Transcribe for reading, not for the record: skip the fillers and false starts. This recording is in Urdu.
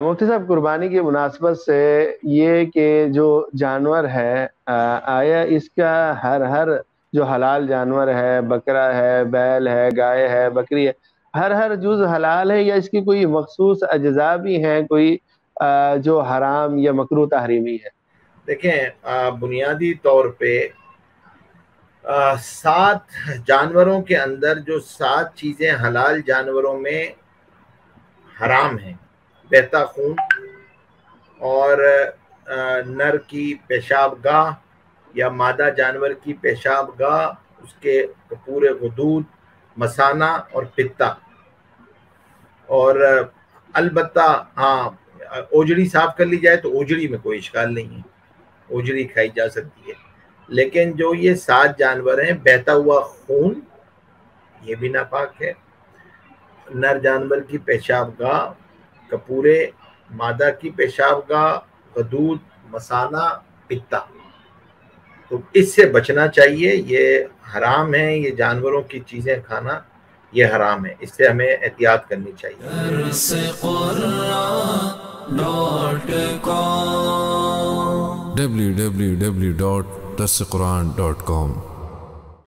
مفتی صاحب، قربانی کی مناسبت سے یہ کہ جو جانور ہے آیا اس کا ہر جو حلال جانور ہے، بکرا ہے، بیل ہے، گائے ہے، بکری ہے، ہر جز حلال ہے، یا اس کی کوئی مخصوص اجزاء بھی ہیں کوئی جو حرام یا مکروہ تحریمی ہے؟ دیکھیں، بنیادی طور پہ 7 جانوروں کے اندر جو 7 چیزیں حلال جانوروں میں حرام ہیں: بہتا خون، اور نر کی پیشاب گاہ یا مادہ جانور کی پیشاب گاہ، اس کے پورے غدود، مثانہ اور پتا، اور البتہ ہاں، اوجڑی صاف کر لی جائے تو اوجڑی میں کوئی اشکال نہیں ہے، اوجڑی کھائی جا سکتی ہے۔ لیکن جو یہ 7 جانور ہیں، بہتا ہوا خون یہ بھی ناپاک ہے، نر جانور کی پیشاب گاہ، کپورے، مادہ کی پیشاب گاہ، غدود، مثانہ، پتا، تو اس سے بچنا چاہیے۔ یہ حرام ہے، یہ جانوروں کی چیزیں کھانا یہ حرام ہے، اس سے ہمیں احتیاط کرنی چاہیے۔ www.darsequran.com